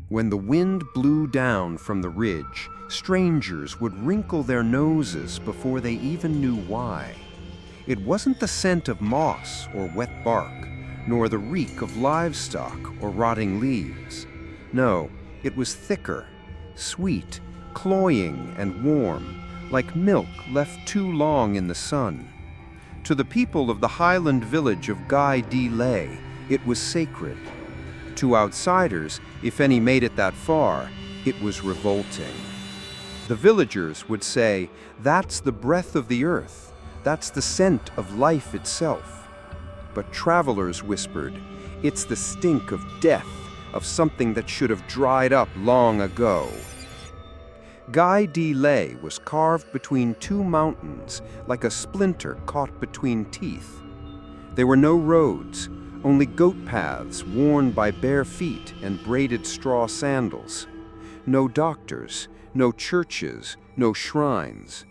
When the wind blew down from the ridge, strangers would wrinkle their noses before they even knew why. It wasn't the scent of moss or wet bark, nor the reek of livestock or rotting leaves. No, it was thicker, sweet, cloying and warm, like milk left too long in the sun. To the people of the highland village of decay, it was sacred. To outsiders, if any made it that far, it was revolting. The villagers would say, "That's the breath of the earth. That's the scent of life itself." But travelers whispered, "It's the stink of death, of something that should have dried up long ago." Decay was carved between two mountains like a splinter caught between teeth. There were no roads, only goat paths worn by bare feet and braided straw sandals. No doctors, no churches, no shrines.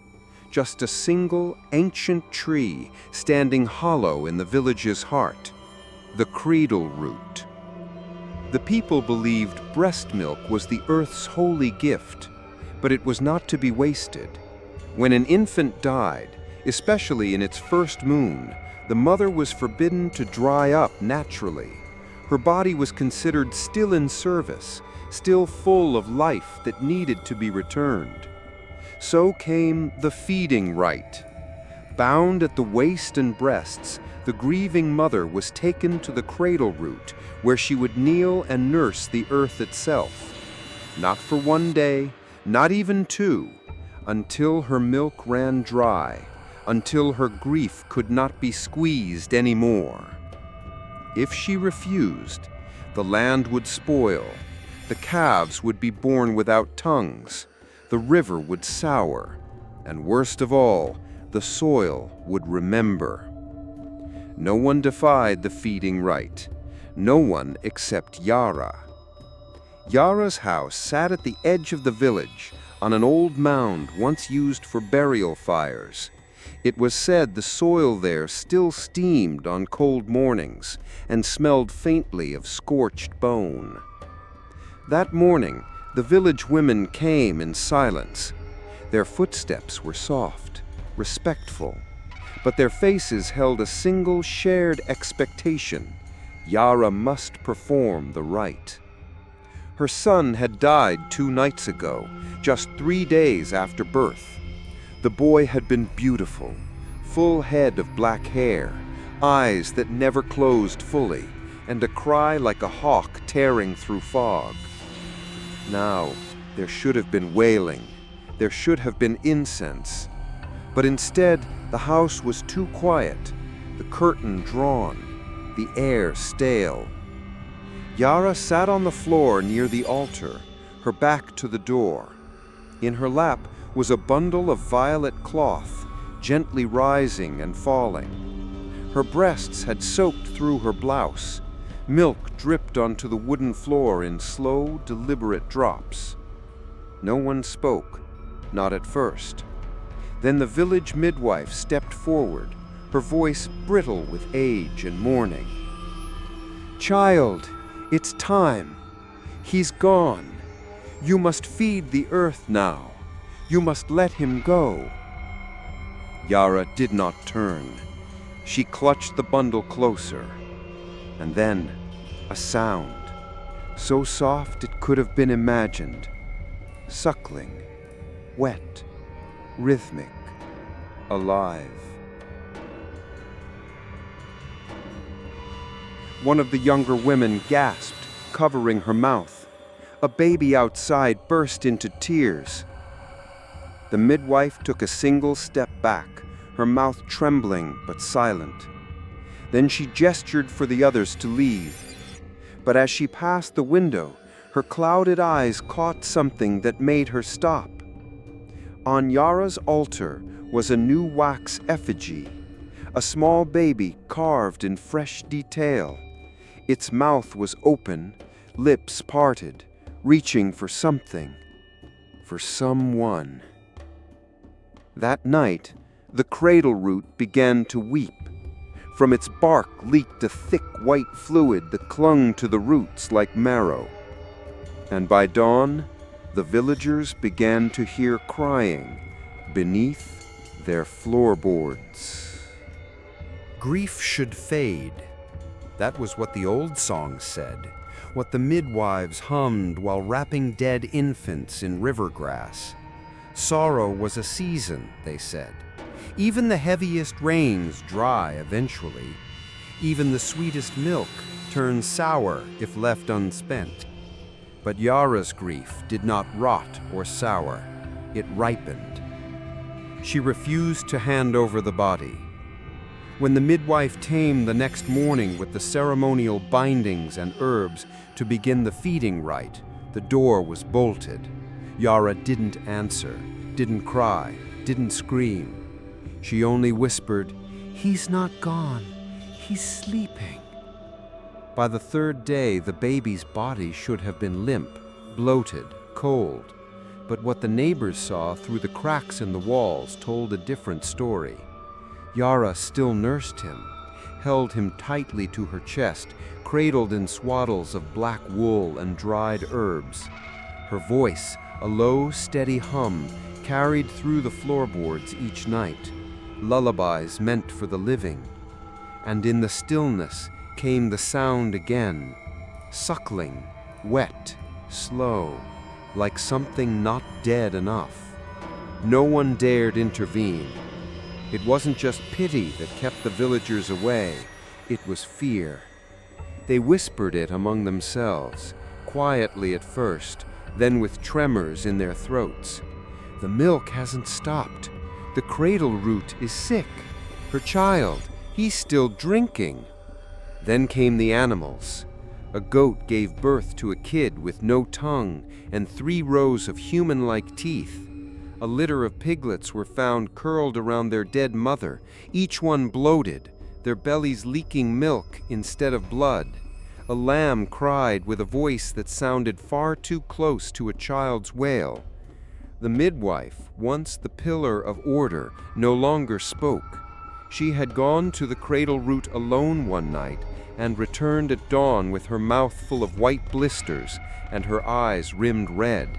Just a single ancient tree standing hollow in the village's heart, the cradle root. The people believed breast milk was the earth's holy gift, but it was not to be wasted. When an infant died, especially in its first moon, the mother was forbidden to dry up naturally. Her body was considered still in service, still full of life that needed to be returned. So came the feeding rite. Bound at the waist and breasts, the grieving mother was taken to the cradle root, where she would kneel and nurse the earth itself. Not for one day, not even two, until her milk ran dry, until her grief could not be squeezed anymore. If she refused, the land would spoil, the calves would be born without tongues, the river would sour, and worst of all, the soil would remember. No one defied the feeding rite, no one except Yara. Yara's house sat at the edge of the village, on an old mound once used for burial fires. It was said the soil there still steamed on cold mornings and smelled faintly of scorched bone. That morning, the village women came in silence. Their footsteps were soft, respectful, but their faces held a single shared expectation. Yara must perform the rite. Her son had died 2 nights ago, just 3 days after birth. The boy had been beautiful, full head of black hair, eyes that never closed fully, and a cry like a hawk tearing through fog. Now, there should have been wailing, there should have been incense. But instead, the house was too quiet, the curtain drawn, the air stale. Yara sat on the floor near the altar, her back to the door. In her lap was a bundle of violet cloth, gently rising and falling. Her breasts had soaked through her blouse. Milk dripped onto the wooden floor in slow, deliberate drops. No one spoke, not at first. Then the village midwife stepped forward, her voice brittle with age and mourning. "Child, it's time. He's gone. You must feed the earth now. You must let him go." Yara did not turn. She clutched the bundle closer. And then, a sound, so soft it could have been imagined. Suckling, wet, rhythmic, alive. One of the younger women gasped, covering her mouth. A baby outside burst into tears. The midwife took a single step back, her mouth trembling but silent. Then she gestured for the others to leave. But as she passed the window, her clouded eyes caught something that made her stop. On Yara's altar was a new wax effigy, a small baby carved in fresh detail. Its mouth was open, lips parted, reaching for something, for someone. That night, the cradle root began to weep. From its bark leaked a thick white fluid that clung to the roots like marrow. And by dawn, the villagers began to hear crying beneath their floorboards. Grief should fade. That was what the old songs said, what the midwives hummed while wrapping dead infants in river grass. Sorrow was a season, they said. Even the heaviest rains dry eventually. Even the sweetest milk turns sour if left unspent. But Yara's grief did not rot or sour. It ripened. She refused to hand over the body. When the midwife came the next morning with the ceremonial bindings and herbs to begin the feeding rite, the door was bolted. Yara didn't answer, didn't cry, didn't scream. She only whispered, "He's not gone. He's sleeping." By the third day, the baby's body should have been limp, bloated, cold. But what the neighbors saw through the cracks in the walls told a different story. Yara still nursed him, held him tightly to her chest, cradled in swaddles of black wool and dried herbs. Her voice, a low, steady hum, carried through the floorboards each night, lullabies meant for the living. And in the stillness came the sound again, suckling, wet, slow, like something not dead enough. No one dared intervene. It wasn't just pity that kept the villagers away, it was fear. They whispered it among themselves, quietly at first, then with tremors in their throats. The milk hasn't stopped. The cradle root is sick. Her child, he's still drinking. Then came the animals. A goat gave birth to a kid with no tongue and 3 rows of human-like teeth. A litter of piglets were found curled around their dead mother, each one bloated, their bellies leaking milk instead of blood. A lamb cried with a voice that sounded far too close to a child's wail. The midwife, once the pillar of order, no longer spoke. She had gone to the cradle root alone one night and returned at dawn with her mouth full of white blisters and her eyes rimmed red.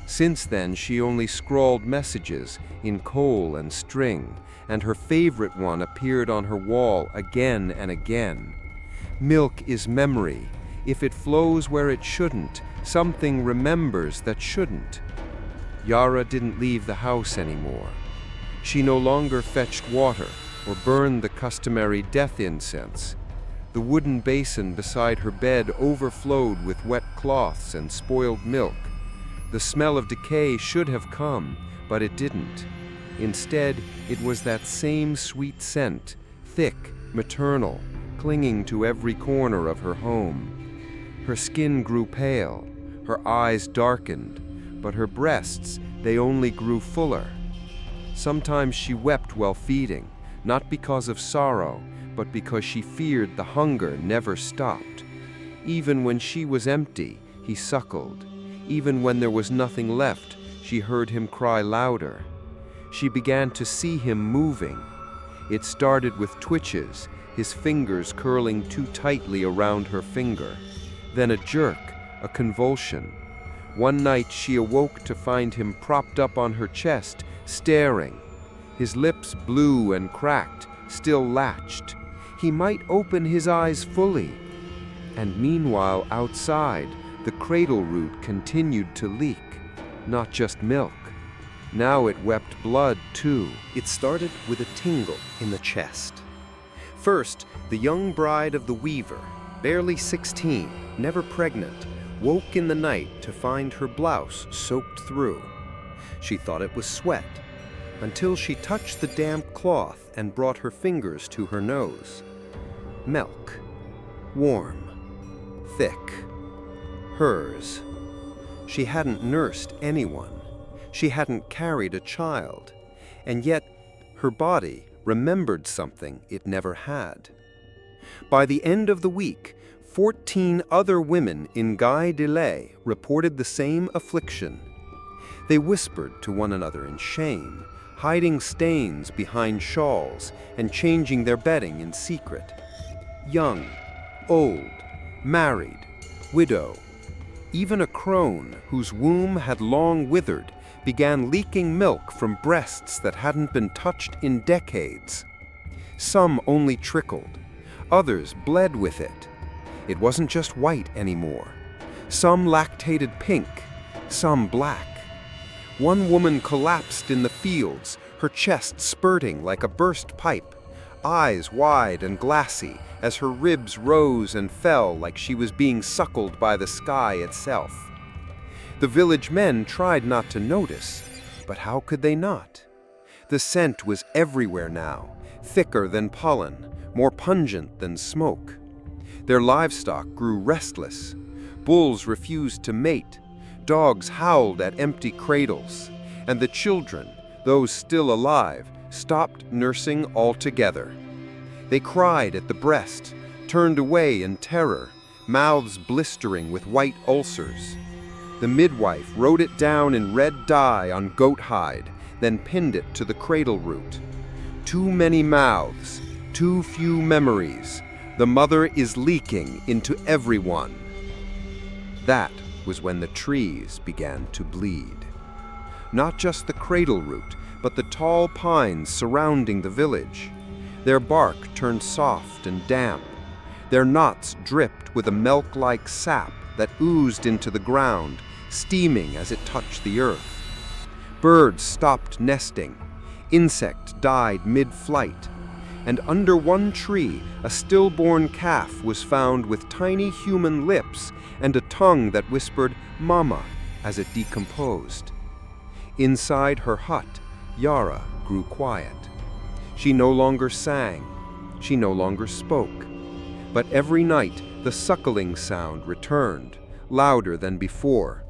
Since then, she only scrawled messages in coal and string, and her favorite one appeared on her wall again and again. Milk is memory. If it flows where it shouldn't, something remembers that shouldn't. Yara didn't leave the house anymore. She no longer fetched water or burned the customary death incense. The wooden basin beside her bed overflowed with wet cloths and spoiled milk. The smell of decay should have come, but it didn't. Instead, it was that same sweet scent, thick, maternal, clinging to every corner of her home. Her skin grew pale, her eyes darkened, but her breasts, they only grew fuller. Sometimes she wept while feeding, not because of sorrow, but because she feared the hunger never stopped. Even when she was empty, he suckled. Even when there was nothing left, she heard him cry louder. She began to see him moving. It started with twitches, his fingers curling too tightly around her finger. Then a jerk, a convulsion. One night she awoke to find him propped up on her chest, staring. His lips blue and cracked, still latched. He might open his eyes fully. And meanwhile, outside, the cradle root continued to leak, not just milk. Now it wept blood, too. It started with a tingle in the chest. First, the young bride of the weaver, barely 16, never pregnant, woke in the night to find her blouse soaked through. She thought it was sweat, until she touched the damp cloth and brought her fingers to her nose. Milk. Warm. Thick. Hers. She hadn't nursed anyone. She hadn't carried a child. And yet, her body remembered something it never had. By the end of the week, 14 other women in Guy de Lay reported the same affliction. They whispered to one another in shame, hiding stains behind shawls and changing their bedding in secret. Young, old, married, widow. Even a crone, whose womb had long withered, began leaking milk from breasts that hadn't been touched in decades. Some only trickled. Others bled with it. It wasn't just white anymore. Some lactated pink, some black. One woman collapsed in the fields, her chest spurting like a burst pipe, eyes wide and glassy as her ribs rose and fell like she was being suckled by the sky itself. The village men tried not to notice, but how could they not? The scent was everywhere now, thicker than pollen, more pungent than smoke. Their livestock grew restless. Bulls refused to mate. Dogs howled at empty cradles. And the children, those still alive, stopped nursing altogether. They cried at the breast, turned away in terror, mouths blistering with white ulcers. The midwife wrote it down in red dye on goat hide, then pinned it to the cradle root. Too many mouths, too few memories. The mother is leaking into everyone. That was when the trees began to bleed. Not just the cradle root, but the tall pines surrounding the village. Their bark turned soft and damp. Their knots dripped with a milk-like sap that oozed into the ground, steaming as it touched the earth. Birds stopped nesting. Insects died mid-flight. And under one tree, a stillborn calf was found with tiny human lips and a tongue that whispered "Mama" as it decomposed. Inside her hut, Yara grew quiet. She no longer sang. She no longer spoke. But every night, the suckling sound returned, louder than before.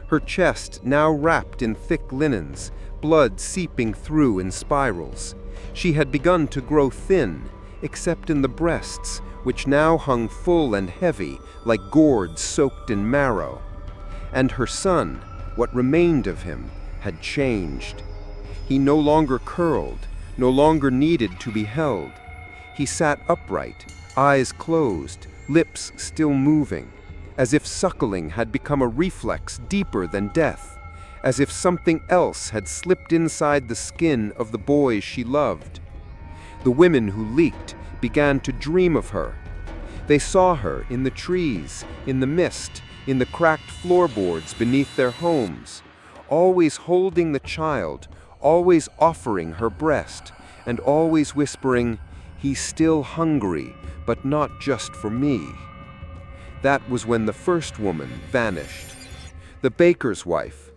Her chest now wrapped in thick linens, blood seeping through in spirals. She had begun to grow thin, except in the breasts, which now hung full and heavy, like gourds soaked in marrow. And her son, what remained of him, had changed. He no longer curled, no longer needed to be held. He sat upright, eyes closed, lips still moving, as if suckling had become a reflex deeper than death, as if something else had slipped inside the skin of the boys she loved. The women who leaked began to dream of her. They saw her in the trees, in the mist, in the cracked floorboards beneath their homes, always holding the child, always offering her breast, and always whispering, "He's still hungry, but not just for me." That was when the first woman vanished. The baker's wife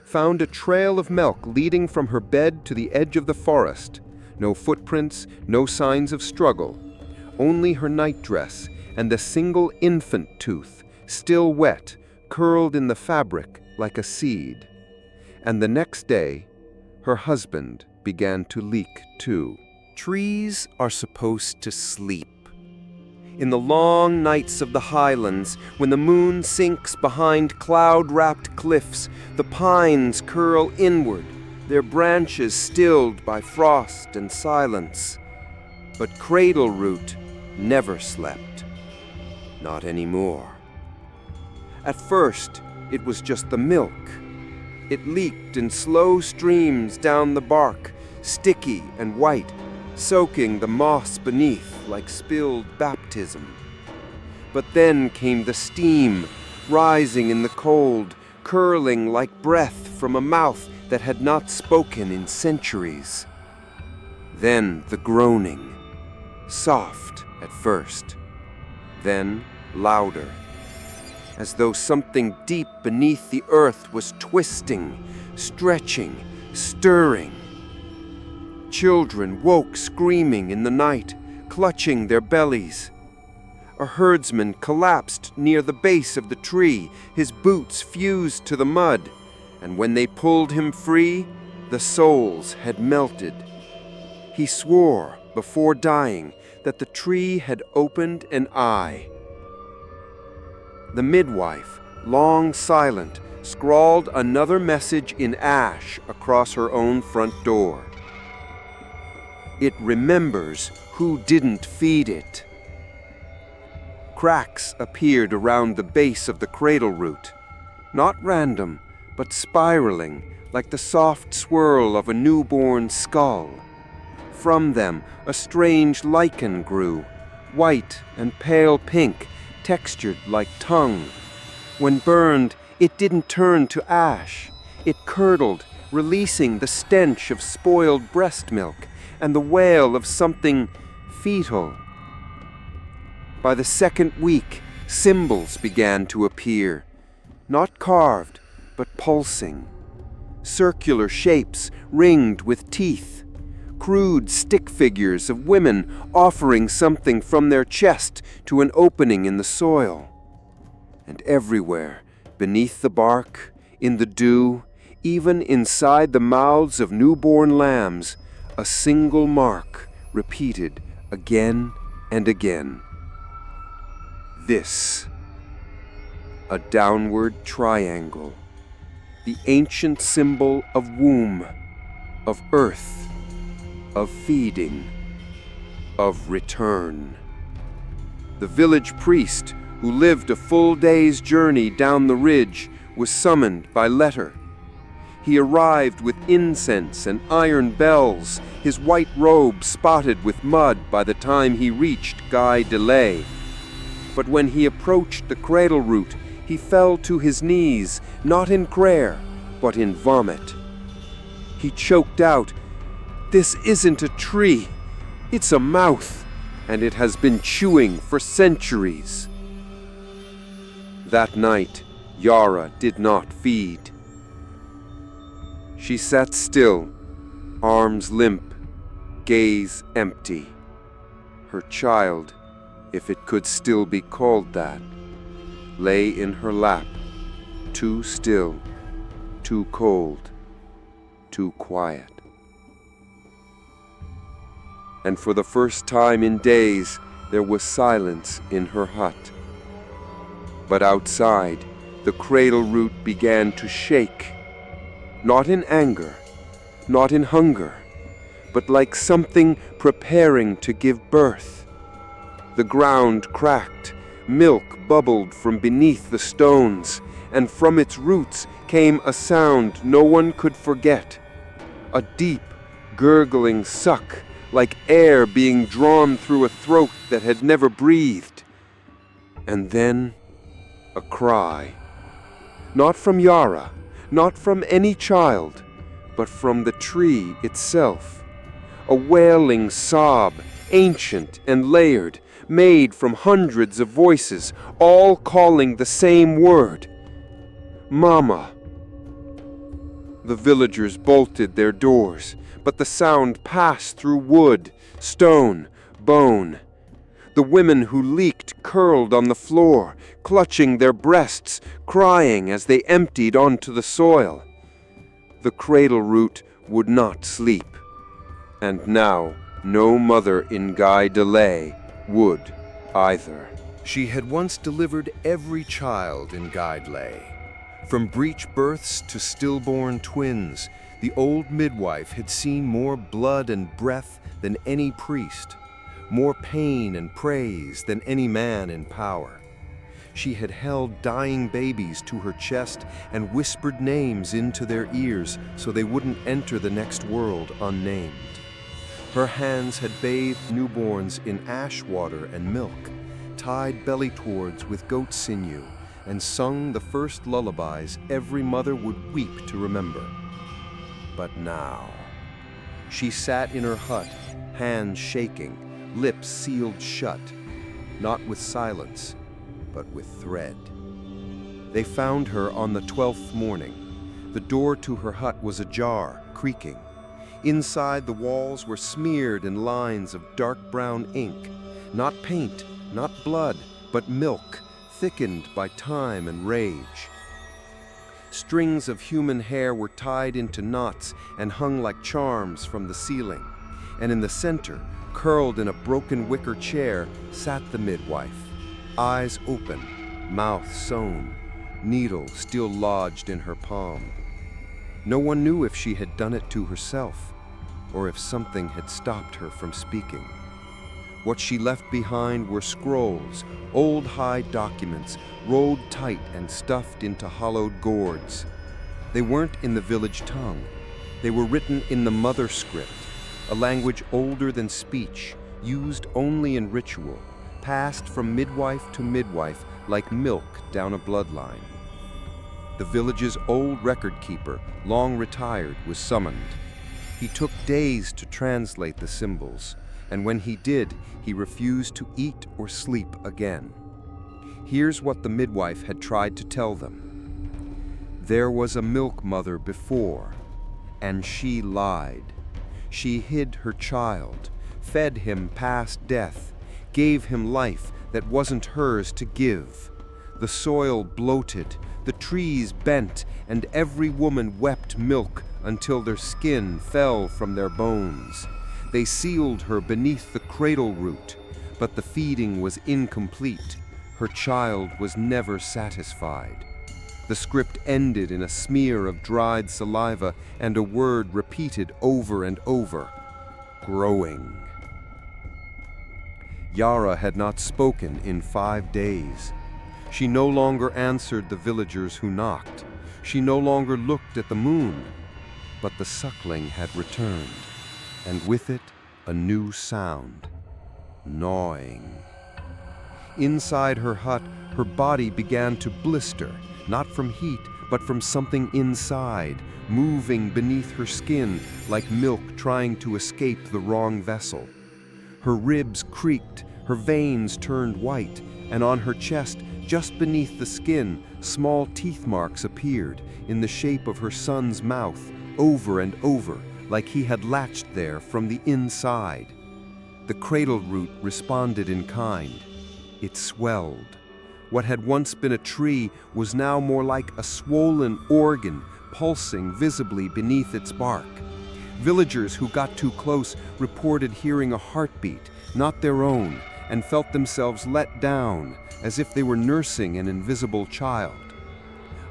found a trail of milk leading from her bed to the edge of the forest. No footprints, no signs of struggle. Only her nightdress and the single infant tooth, still wet, curled in the fabric like a seed. And the next day, her husband began to leak too. Trees are supposed to sleep. In the long nights of the highlands, when the moon sinks behind cloud-wrapped cliffs, the pines curl inward, their branches stilled by frost and silence. But cradle root never slept. Not anymore. At first, it was just the milk. It leaked in slow streams down the bark, sticky and white, soaking the moss beneath like spilled baptism. But then came the steam, rising in the cold, curling like breath from a mouth that had not spoken in centuries. Then the groaning, soft at first, then louder, as though something deep beneath the earth was twisting, stretching, stirring. Children woke screaming in the night, clutching their bellies. A herdsman collapsed near the base of the tree, his boots fused to the mud, and when they pulled him free, the souls had melted. He swore, before dying, that the tree had opened an eye. The midwife, long silent, scrawled another message in ash across her own front door. It remembers who didn't feed it. Cracks appeared around the base of the cradle root, not random, but spiraling, like the soft swirl of a newborn skull. From them, a strange lichen grew, white and pale pink, textured like tongue. When burned, it didn't turn to ash. It curdled, releasing the stench of spoiled breast milk and the wail of something fetal. By the second week, symbols began to appear, not carved, but pulsing. Circular shapes ringed with teeth, crude stick figures of women offering something from their chest to an opening in the soil. And everywhere, beneath the bark, in the dew, even inside the mouths of newborn lambs, a single mark repeated again and again. This, a downward triangle, the ancient symbol of womb, of earth, of feeding, of return. The village priest, who lived a full day's journey down the ridge, was summoned by letter. He arrived with incense and iron bells, his white robe spotted with mud by the time he reached Guy Delay. But when he approached the cradle root, he fell to his knees, not in prayer, but in vomit. He choked out, "This isn't a tree, it's a mouth, and it has been chewing for centuries." That night, Yara did not feed. She sat still, arms limp, gaze empty. Her child, if it could still be called that, lay in her lap, too still, too cold, too quiet. And for the first time in days, there was silence in her hut. But outside, the cradle root began to shake, not in anger, not in hunger, but like something preparing to give birth. The ground cracked, milk bubbled from beneath the stones, and from its roots came a sound no one could forget, a deep, gurgling suck, like air being drawn through a throat that had never breathed. And then a cry. Not from Yara, not from any child, but from the tree itself. A wailing sob, ancient and layered, made from hundreds of voices, all calling the same word. Mama. The villagers bolted their doors, but the sound passed through wood, stone, bone. The women who leaked curled on the floor, clutching their breasts, crying as they emptied onto the soil. The cradle root would not sleep. And now no mother in Guy Delay would either. She had once delivered every child in Guy Delay. From breech births to stillborn twins, the old midwife had seen more blood and breath than any priest, more pain and praise than any man in power. She had held dying babies to her chest and whispered names into their ears so they wouldn't enter the next world unnamed. Her hands had bathed newborns in ash water and milk, tied belly towards with goat sinew, and sung the first lullabies every mother would weep to remember. But now, she sat in her hut, hands shaking, lips sealed shut, not with silence, but with thread. They found her on the 12th morning. The door to her hut was ajar, creaking. Inside, the walls were smeared in lines of dark brown ink, not paint, not blood, but milk, thickened by time and rage. Strings of human hair were tied into knots and hung like charms from the ceiling, and in the center, curled in a broken wicker chair, sat the midwife, eyes open, mouth sewn, needle still lodged in her palm. No one knew if she had done it to herself, or if something had stopped her from speaking. What she left behind were scrolls, old hide documents, rolled tight and stuffed into hollowed gourds. They weren't in the village tongue. They were written in the mother script, a language older than speech, used only in ritual, passed from midwife to midwife like milk down a bloodline. The village's old record keeper, long retired, was summoned. He took days to translate the symbols, and when he did, he refused to eat or sleep again. Here's what the midwife had tried to tell them. There was a milk mother before, and she lied. She hid her child, fed him past death, gave him life that wasn't hers to give. The soil bloated, the trees bent, and every woman wept milk until their skin fell from their bones. They sealed her beneath the cradle root, but the feeding was incomplete. Her child was never satisfied. The script ended in a smear of dried saliva and a word repeated over and over: growing. Yara had not spoken in 5 days. She no longer answered the villagers who knocked. She no longer looked at the moon. But the suckling had returned, and with it a new sound: gnawing. Inside her hut, her body began to blister, not from heat, but from something inside, moving beneath her skin like milk trying to escape the wrong vessel. Her ribs creaked, her veins turned white, and on her chest, just beneath the skin, small teeth marks appeared in the shape of her son's mouth, over and over, like he had latched there from the inside. The cradle root responded in kind. It swelled. What had once been a tree was now more like a swollen organ, pulsing visibly beneath its bark. Villagers who got too close reported hearing a heartbeat, not their own, and felt themselves let down, as if they were nursing an invisible child.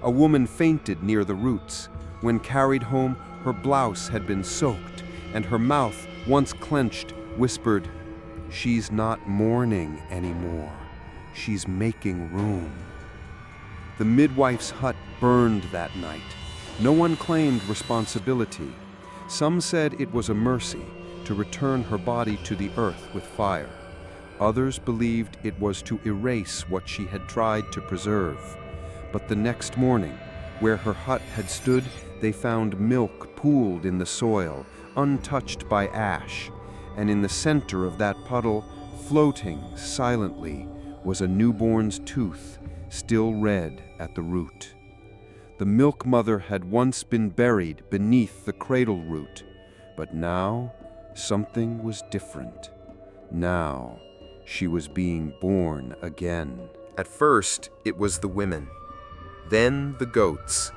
A woman fainted near the roots. When carried home, her blouse had been soaked, and her mouth, once clenched, whispered, "She's not mourning anymore. She's making room." The midwife's hut burned that night. No one claimed responsibility. Some said it was a mercy to return her body to the earth with fire. Others believed it was to erase what she had tried to preserve. But the next morning, where her hut had stood, they found milk pooled in the soil, untouched by ash, and in the center of that puddle, floating silently, was a newborn's tooth, still red at the root. The milk mother had once been buried beneath the cradle root, but now something was different. Now she was being born again. At first, it was the women, then the goats,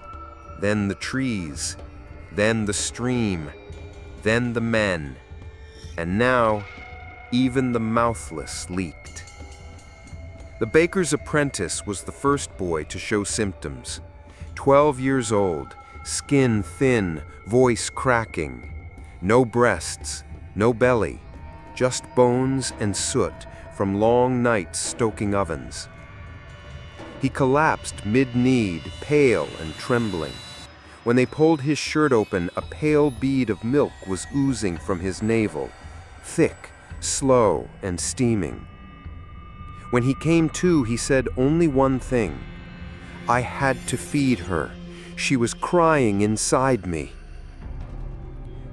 then the trees, then the stream, then the men, and now even the mouthless leaked. The baker's apprentice was the first boy to show symptoms. 12 years old, skin thin, voice cracking. No breasts, no belly, just bones and soot from long nights stoking ovens. He collapsed mid-kneed, pale and trembling. When they pulled his shirt open, a pale bead of milk was oozing from his navel, thick, slow, and steaming. When he came to, he said only one thing: "I had to feed her. She was crying inside me."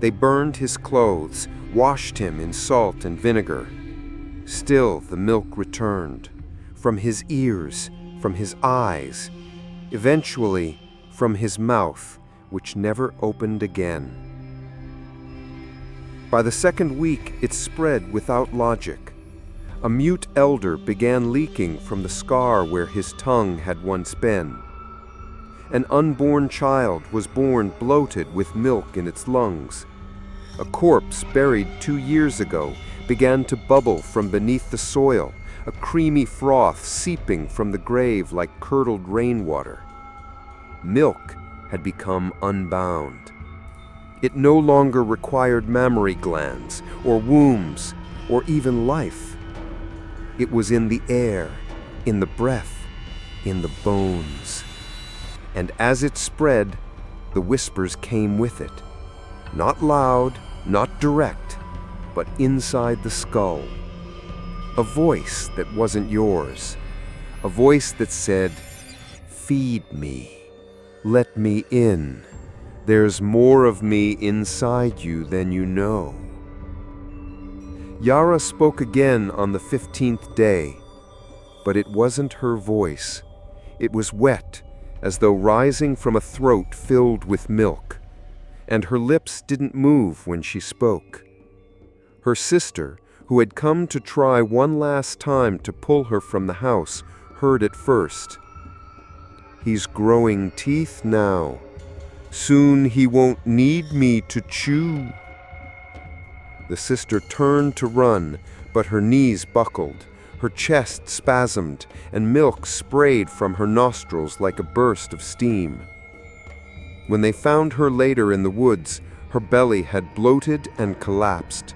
They burned his clothes, washed him in salt and vinegar. Still the milk returned, from his ears, from his eyes, eventually from his mouth, which never opened again. By the second week, it spread without logic. A mute elder began leaking from the scar where his tongue had once been. An unborn child was born bloated with milk in its lungs. A corpse buried 2 years ago began to bubble from beneath the soil, a creamy froth seeping from the grave like curdled rainwater. Milk had become unbound. It no longer required mammary glands or wombs. or even life. It was in the air, in the breath, in the bones. And as it spread, the whispers came with it. Not loud, not direct, but inside the skull. A voice that wasn't yours. A voice that said, "Feed me. Let me in. There's more of me inside you than you know." Yara spoke again on the 15th day, but it wasn't her voice. It was wet, as though rising from a throat filled with milk, and her lips didn't move when she spoke. Her sister, who had come to try one last time to pull her from the house, heard it first. "He's growing teeth now. Soon he won't need me to chew." The sister turned to run, but her knees buckled, her chest spasmed, and milk sprayed from her nostrils like a burst of steam. When they found her later in the woods, her belly had bloated and collapsed,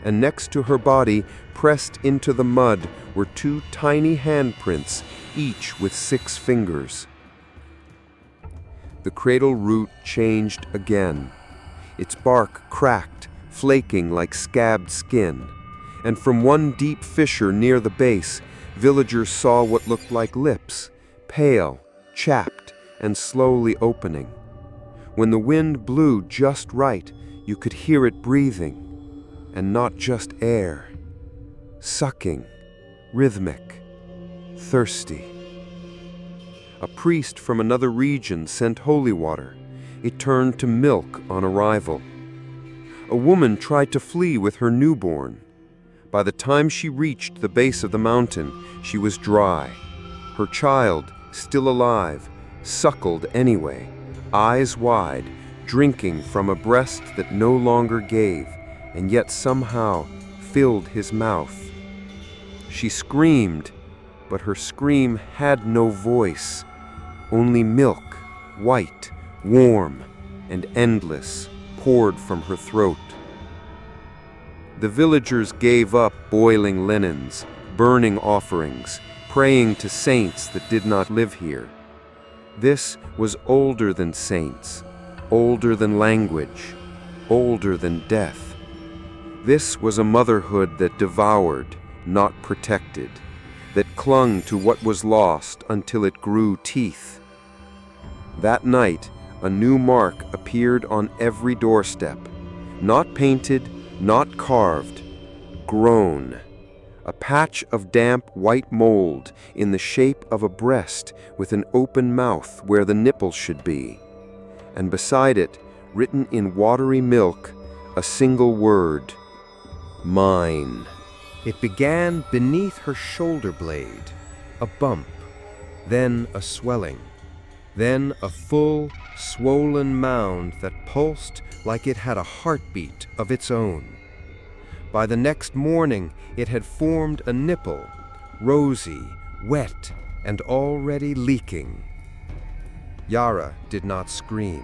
and next to her body, pressed into the mud, were 2 tiny handprints, each with 6 fingers. The cradle root changed again. Its bark cracked, flaking like scabbed skin, and from one deep fissure near the base, villagers saw what looked like lips, pale, chapped, and slowly opening. When the wind blew just right, you could hear it breathing, and not just air. Sucking, rhythmic, thirsty. A priest from another region sent holy water. It turned to milk on arrival. A woman tried to flee with her newborn. By the time she reached the base of the mountain, she was dry. Her child, still alive, suckled anyway, eyes wide, drinking from a breast that no longer gave, and yet somehow filled his mouth. She screamed, but her scream had no voice. Only milk, white, warm, and endless, poured from her throat. The villagers gave up boiling linens, burning offerings, praying to saints that did not live here. This was older than saints, older than language, older than death. This was a motherhood that devoured, not protected, that clung to what was lost until it grew teeth. That night, a new mark appeared on every doorstep, not painted, not carved, grown. A patch of damp white mold in the shape of a breast with an open mouth where the nipple should be. And beside it, written in watery milk, a single word: mine. It began beneath her shoulder blade, a bump, then a swelling, then a full, swollen mound that pulsed like it had a heartbeat of its own. By the next morning, it had formed a nipple, rosy, wet, and already leaking. Yara did not scream.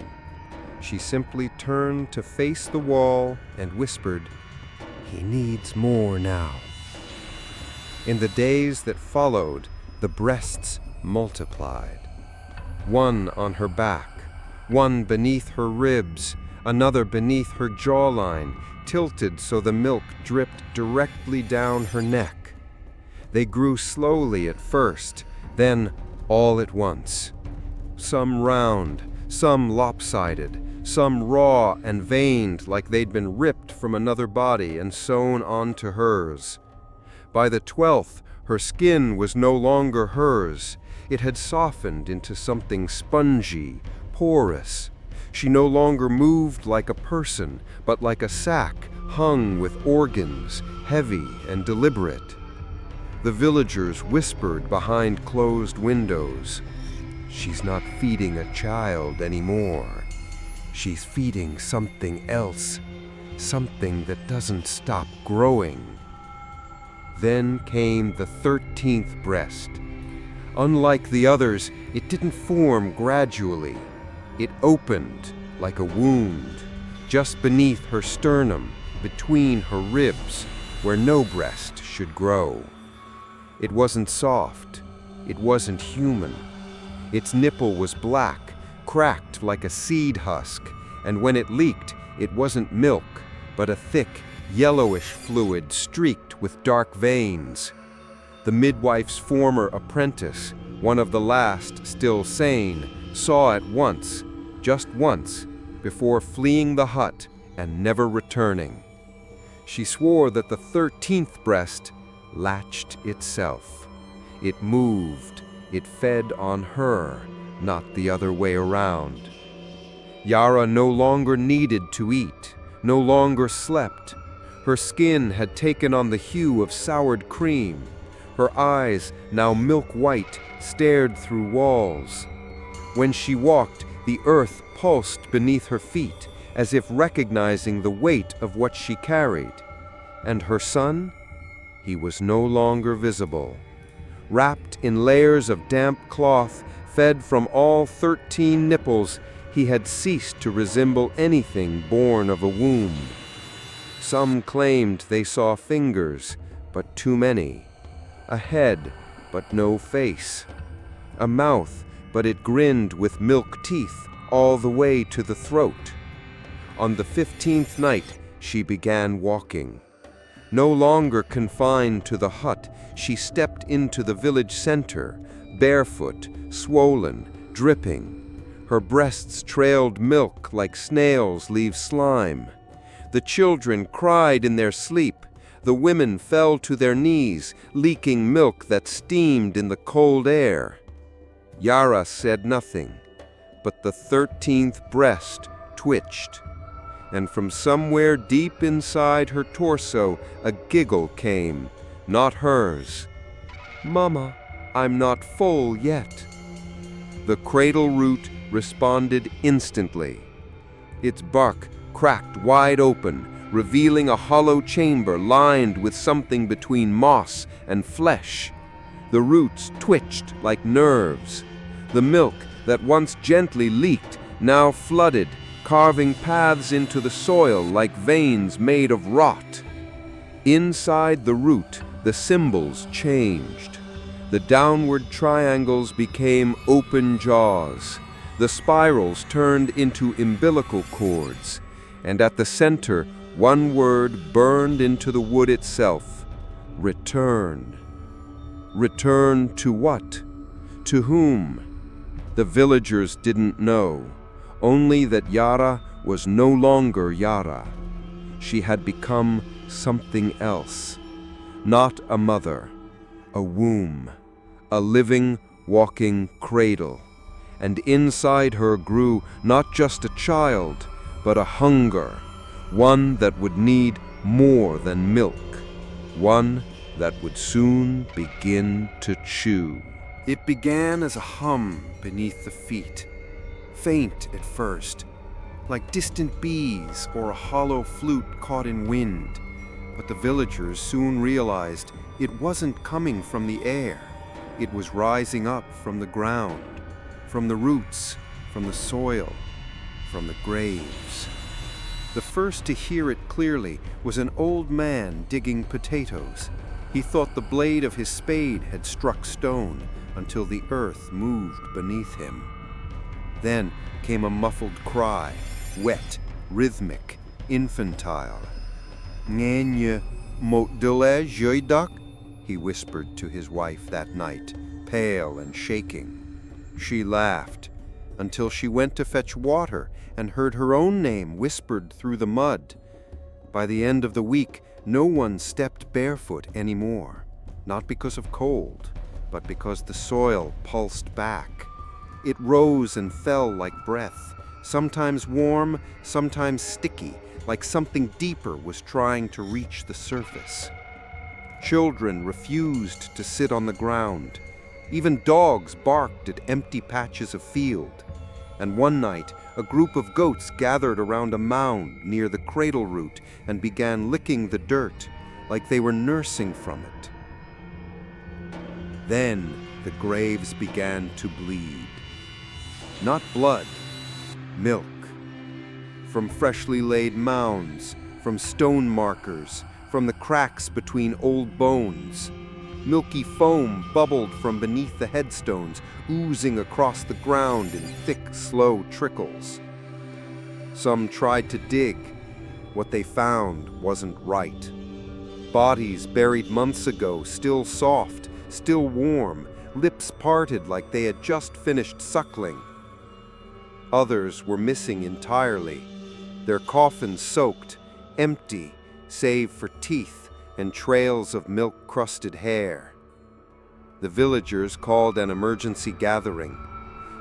She simply turned to face the wall and whispered, "He needs more now." In the days that followed, the breasts multiplied. One on her back, one beneath her ribs, another beneath her jawline, tilted so the milk dripped directly down her neck. They grew slowly at first, then all at once. Some round, some lopsided, some raw and veined like they'd been ripped from another body and sewn onto hers. By the 12th, her skin was no longer hers. It had softened into something spongy, porous. She no longer moved like a person, but like a sack hung with organs, heavy and deliberate. The villagers whispered behind closed windows, "She's not feeding a child anymore. She's feeding something else, something that doesn't stop growing." Then came the 13th breast. Unlike the others, it didn't form gradually. It opened like a wound, just beneath her sternum, between her ribs, where no breast should grow. It wasn't soft. It wasn't human. Its nipple was black, cracked like a seed husk, and when it leaked, it wasn't milk, but a thick, yellowish fluid streaked with dark veins. The midwife's former apprentice, one of the last still sane, saw it once, just once, before fleeing the hut and never returning. She swore that the 13th breast latched itself. It moved, it fed on her, not the other way around. Yara no longer needed to eat, no longer slept. Her skin had taken on the hue of soured cream. Her eyes, now milk white, stared through walls. When she walked, the earth pulsed beneath her feet, as if recognizing the weight of what she carried. And her son? He was no longer visible. Wrapped in layers of damp cloth, fed from all 13 nipples, he had ceased to resemble anything born of a womb. Some claimed they saw fingers, but too many. A head, but no face. A mouth, but it grinned with milk teeth all the way to the throat. On the 15th night, she began walking. No longer confined to the hut, she stepped into the village center, barefoot, swollen, dripping. Her breasts trailed milk like snails leave slime. The children cried in their sleep. The women fell to their knees, leaking milk that steamed in the cold air. Yara said nothing, but the 13th breast twitched. And from somewhere deep inside her torso, a giggle came, not hers. "Mama, I'm not full yet." The cradle root responded instantly. Its bark cracked wide open, revealing a hollow chamber lined with something between moss and flesh. The roots twitched like nerves. The milk that once gently leaked now flooded, carving paths into the soil like veins made of rot. Inside the root, the symbols changed. The downward triangles became open jaws. The spirals turned into umbilical cords. And at the center, one word burned into the wood itself: return. Return to what? To whom? The villagers didn't know, only that Yara was no longer Yara. She had become something else. Not a mother, a womb, a living, walking cradle. And inside her grew not just a child, but a hunger, one that would need more than milk, one that would soon begin to chew. It began as a hum beneath the feet, faint at first, like distant bees or a hollow flute caught in wind. But the villagers soon realized it wasn't coming from the air. It was rising up from the ground, from the roots, from the soil, from the graves. The first to hear it clearly was an old man digging potatoes. He thought the blade of his spade had struck stone until the earth moved beneath him. Then came a muffled cry, wet, rhythmic, infantile. "Ngenya motdile joidak," he whispered to his wife that night, pale and shaking. She laughed, until she went to fetch water and heard her own name whispered through the mud. By the end of the week, no one stepped barefoot anymore, not because of cold, but because the soil pulsed back. It rose and fell like breath, sometimes warm, sometimes sticky, like something deeper was trying to reach the surface. Children refused to sit on the ground. Even dogs barked at empty patches of field. And one night, a group of goats gathered around a mound near the cradle root and began licking the dirt, like they were nursing from it. Then the graves began to bleed. Not blood, milk. From freshly laid mounds, from stone markers, from the cracks between old bones. Milky foam bubbled from beneath the headstones, oozing across the ground in thick, slow trickles. Some tried to dig. What they found wasn't right. Bodies buried months ago, still soft, still warm, lips parted like they had just finished suckling. Others were missing entirely, their coffins soaked, empty, save for teeth and trails of milk-crusted hair. The villagers called an emergency gathering.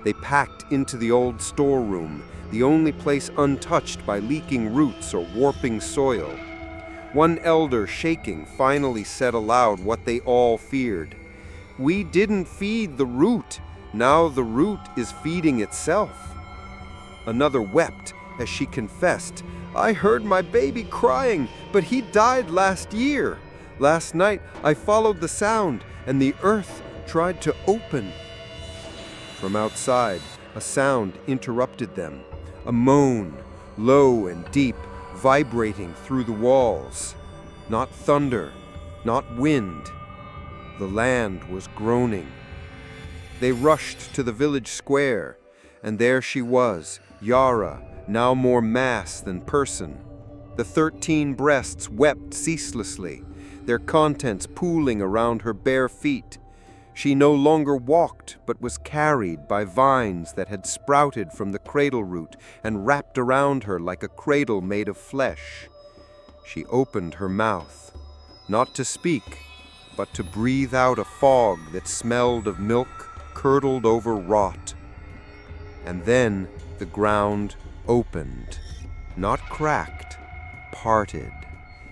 They packed into the old storeroom, the only place untouched by leaking roots or warping soil. One elder, shaking, finally said aloud what they all feared. "We didn't feed the root. Now the root is feeding itself." Another wept as she confessed, "I heard my baby crying, but he died last year. Last night I followed the sound, and the earth tried to open." From outside, a sound interrupted them, a moan, low and deep, vibrating through the walls. Not thunder, not wind. The land was groaning. They rushed to the village square, and there she was, Yara, now more mass than person. The 13 breasts wept ceaselessly, their contents pooling around her bare feet. She no longer walked, but was carried by vines that had sprouted from the cradle root and wrapped around her like a cradle made of flesh. She opened her mouth, not to speak, but to breathe out a fog that smelled of milk curdled over rot. And then the ground opened, not cracked, parted,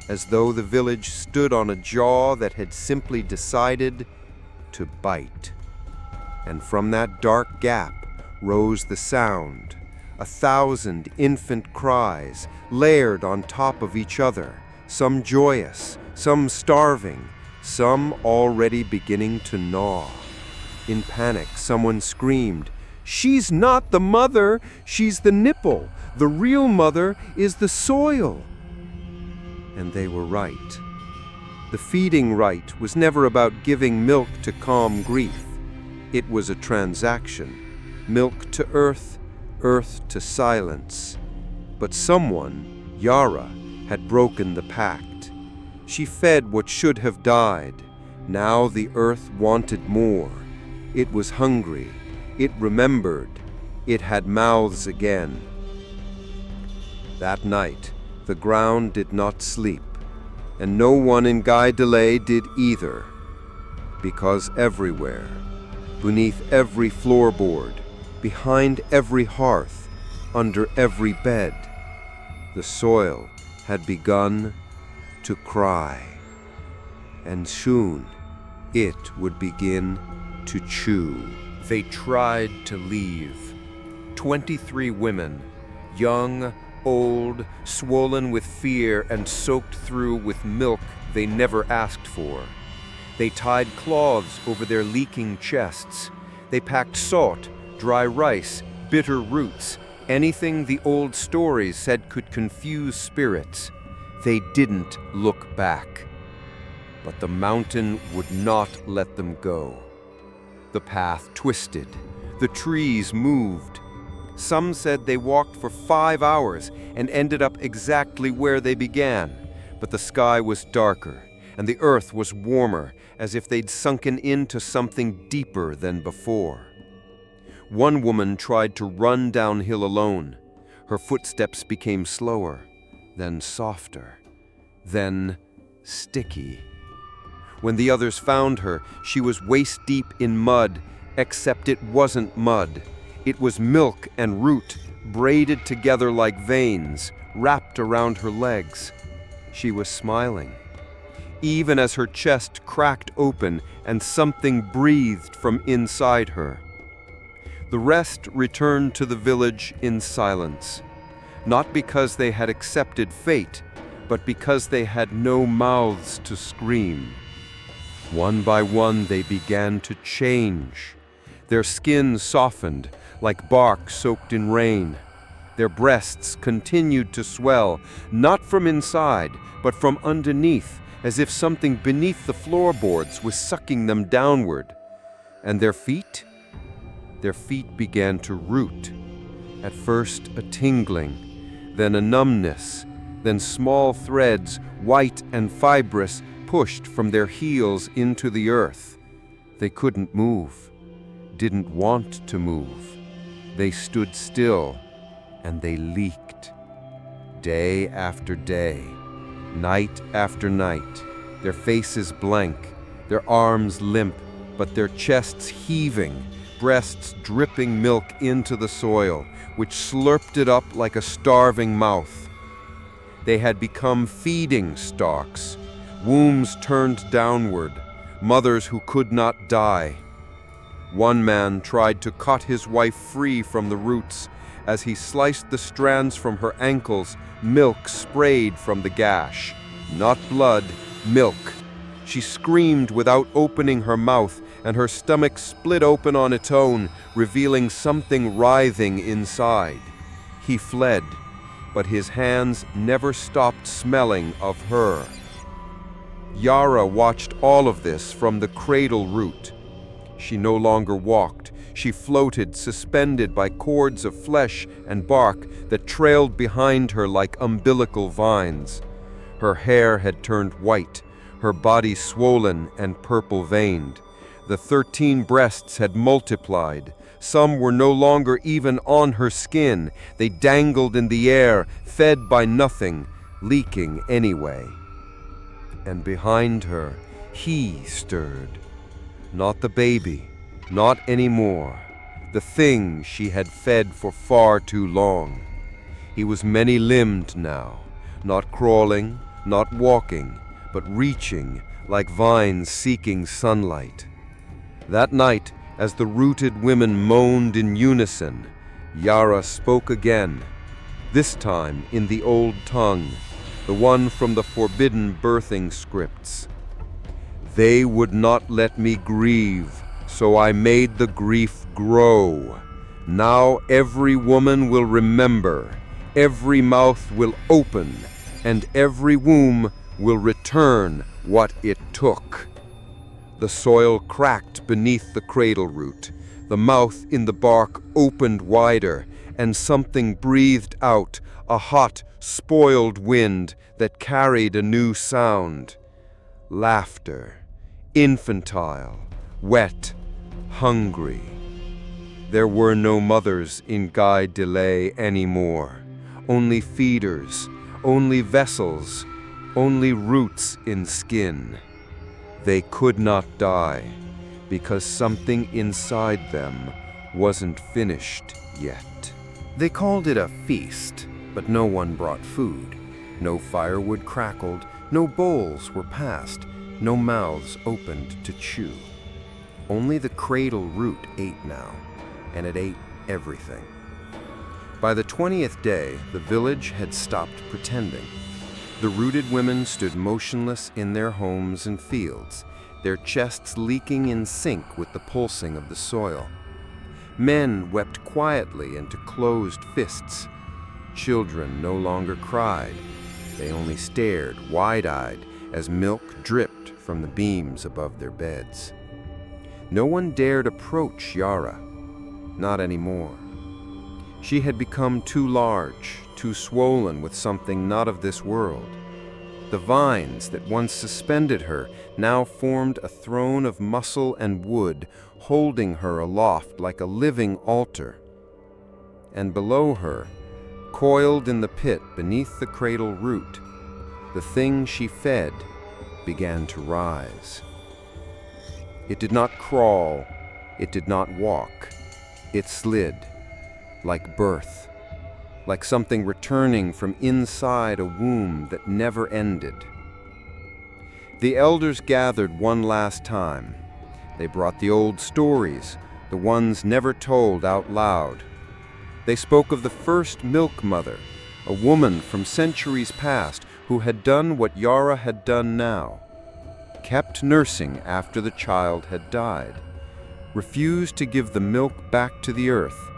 as though the village stood on a jaw that had simply decided to bite. And from that dark gap rose the sound, 1,000 infant cries layered on top of each other, some joyous, some starving, some already beginning to gnaw. In panic, someone screamed, "She's not the mother, she's the nipple. The real mother is the soil." And they were right. The feeding rite was never about giving milk to calm grief. It was a transaction. Milk to earth, earth to silence. But someone, Yara, had broken the pact. She fed what should have died. Now the earth wanted more. It was hungry. It remembered. It had mouths again. That night, the ground did not sleep. And no one in Guy Delay did either, because everywhere, beneath every floorboard, behind every hearth, under every bed, the soil had begun to cry, and soon it would begin to chew. They tried to leave. 23 women, young, old, swollen with fear and soaked through with milk they never asked for. They tied cloths over their leaking chests. They packed salt, dry rice, bitter roots, anything the old stories said could confuse spirits. They didn't look back. But the mountain would not let them go. The path twisted. The trees moved. Some said they walked for 5 hours and ended up exactly where they began, but the sky was darker and the earth was warmer, as if they'd sunken into something deeper than before. One woman tried to run downhill alone. Her footsteps became slower, then softer, then sticky. When the others found her, she was waist-deep in mud, except it wasn't mud. It was milk and root, braided together like veins, wrapped around her legs. She was smiling, even as her chest cracked open and something breathed from inside her. The rest returned to the village in silence, not because they had accepted fate, but because they had no mouths to scream. One by one they began to change. Their skin softened, like bark soaked in rain. Their breasts continued to swell, not from inside, but from underneath, as if something beneath the floorboards was sucking them downward. And their feet? Their feet began to root. At first a tingling, then a numbness, then small threads, white and fibrous, pushed from their heels into the earth. They couldn't move, didn't want to move. They stood still, and they leaked. Day after day, night after night, their faces blank, their arms limp, but their chests heaving, breasts dripping milk into the soil, which slurped it up like a starving mouth. They had become feeding stalks, wombs turned downward, mothers who could not die. One man tried to cut his wife free from the roots. As he sliced the strands from her ankles, milk sprayed from the gash. Not blood, milk. She screamed without opening her mouth, and her stomach split open on its own, revealing something writhing inside. He fled, but his hands never stopped smelling of her. Yara watched all of this from the cradle root. She no longer walked. She floated, suspended by cords of flesh and bark that trailed behind her like umbilical vines. Her hair had turned white, her body swollen and purple-veined. The 13 breasts had multiplied. Some were no longer even on her skin. They dangled in the air, fed by nothing, leaking anyway. And behind her, he stirred. Not the baby, not anymore. The thing she had fed for far too long. He was many-limbed now, not crawling, not walking, but reaching like vines seeking sunlight. That night, as the rooted women moaned in unison, Yara spoke again, this time in the old tongue, the one from the forbidden birthing scripts. They would not let me grieve, so I made the grief grow. Now every woman will remember, every mouth will open, and every womb will return what it took. The soil cracked beneath the cradle root. The mouth in the bark opened wider, and something breathed out, a hot, spoiled wind that carried a new sound. Laughter, infantile, wet, hungry. There were no mothers in Guy Delay anymore. Only feeders, only vessels, only roots in skin. They could not die, because something inside them wasn't finished yet. They called it a feast, but no one brought food. No firewood crackled, no bowls were passed, no mouths opened to chew. Only the cradle root ate now, and it ate everything. By the 20th day, the village had stopped pretending. The rooted women stood motionless in their homes and fields, their chests leaking in sync with the pulsing of the soil. Men wept quietly into closed fists. Children no longer cried. They only stared, wide-eyed, as milk dripped from the beams above their beds. No one dared approach Yara. Not anymore. She had become too large, too swollen with something not of this world. The vines that once suspended her now formed a throne of muscle and wood, holding her aloft like a living altar. And below her, coiled in the pit beneath the cradle root, the thing she fed began to rise. It did not crawl, it did not walk. It slid, like birth, like something returning from inside a womb that never ended. The elders gathered one last time. They brought the old stories, the ones never told out loud. They spoke of the first milk mother, a woman from centuries past who had done what Yara had done now, kept nursing after the child had died, refused to give the milk back to the earth,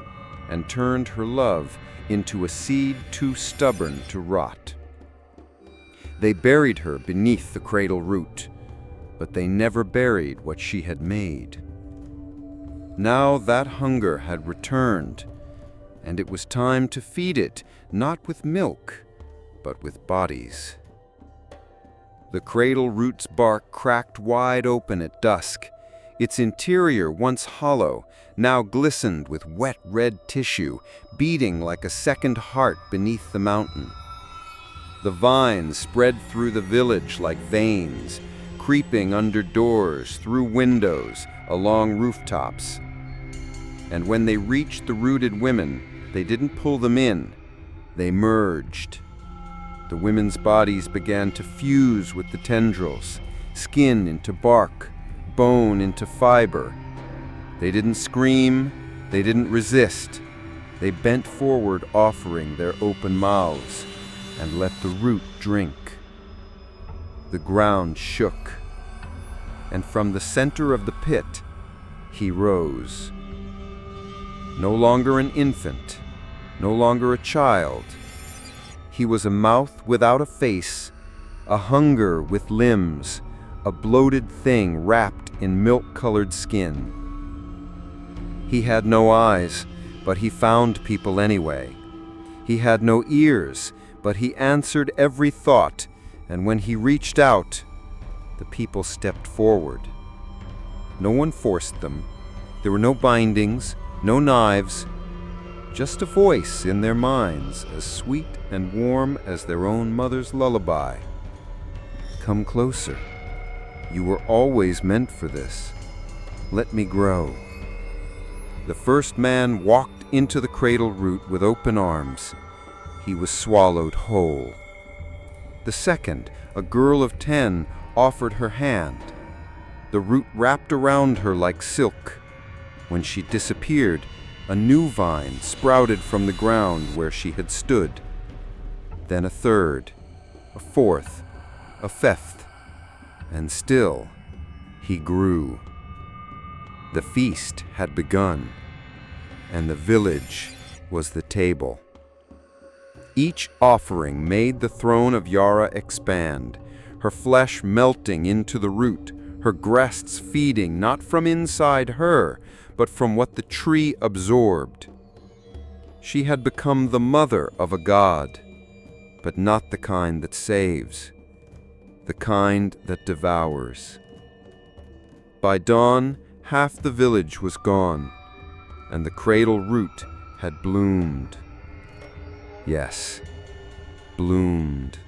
and turned her love into a seed too stubborn to rot. They buried her beneath the cradle root, but they never buried what she had made. Now that hunger had returned, and it was time to feed it, not with milk, but with bodies. The cradle root's bark cracked wide open at dusk. Its interior, once hollow, now glistened with wet red tissue, beating like a second heart beneath the mountain. The vines spread through the village like veins, creeping under doors, through windows, along rooftops. And when they reached the rooted women, they didn't pull them in, they merged. The women's bodies began to fuse with the tendrils, skin into bark, bone into fiber. They didn't scream, they didn't resist. They bent forward, offering their open mouths, and let the root drink. The ground shook, and from the center of the pit, he rose. No longer an infant, no longer a child. He was a mouth without a face, a hunger with limbs, a bloated thing wrapped in milk-colored skin. He had no eyes, but he found people anyway. He had no ears, but he answered every thought, and when he reached out, the people stepped forward. No one forced them. There were no bindings, no knives, just a voice in their minds as sweet and warm as their own mother's lullaby. Come closer. You were always meant for this. Let me grow. The first man walked into the cradle root with open arms. He was swallowed whole. The second, a girl of 10, offered her hand. The root wrapped around her like silk. When she disappeared, a new vine sprouted from the ground where she had stood. Then a third, a fourth, a fifth, and still he grew. The feast had begun, and the village was the table. Each offering made the throne of Yara expand, her flesh melting into the root, her breasts feeding not from inside her, but from what the tree absorbed. She had become the mother of a god, but not the kind that saves, the kind that devours. By dawn, half the village was gone, and the cradle root had bloomed. Yes, bloomed.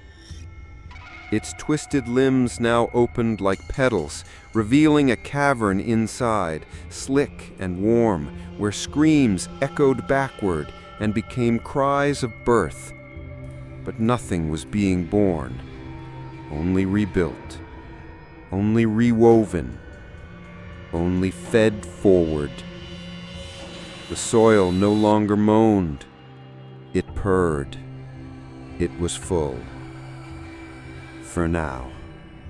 Its twisted limbs now opened like petals, revealing a cavern inside, slick and warm, where screams echoed backward and became cries of birth. But nothing was being born, only rebuilt, only rewoven, only fed forward. The soil no longer moaned, it purred. It was full. For now.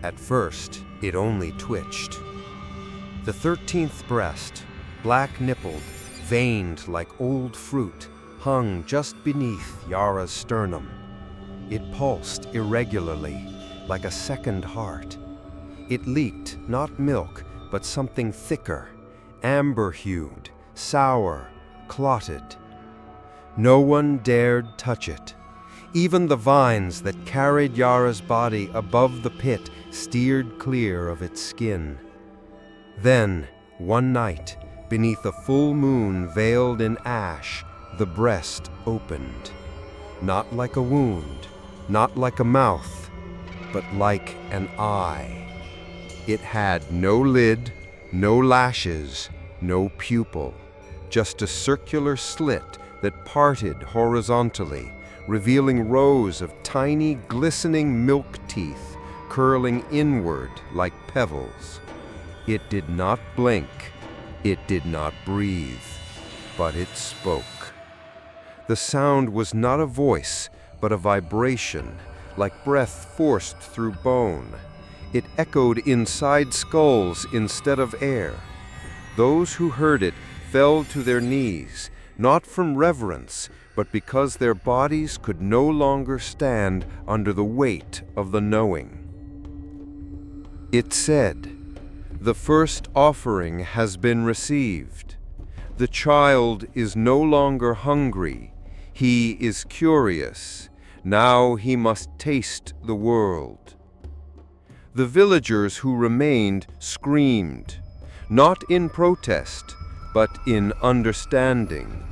At first, it only twitched. The 13th breast, black-nippled, veined like old fruit, hung just beneath Yara's sternum. It pulsed irregularly, like a second heart. It leaked not milk, but something thicker, amber-hued, sour, clotted. No one dared touch it. Even the vines that carried Yara's body above the pit steered clear of its skin. Then, one night, beneath a full moon veiled in ash, the breast opened. Not like a wound, not like a mouth, but like an eye. It had no lid, no lashes, no pupil, just a circular slit that parted horizontally, revealing rows of tiny, glistening milk teeth curling inward like pebbles. It did not blink, it did not breathe, but it spoke. The sound was not a voice, but a vibration, like breath forced through bone. It echoed inside skulls instead of air. Those who heard it fell to their knees, not from reverence, but because their bodies could no longer stand under the weight of the knowing. It said, "The first offering has been received. The child is no longer hungry. He is curious. Now he must taste the world." The villagers who remained screamed, not in protest, but in understanding.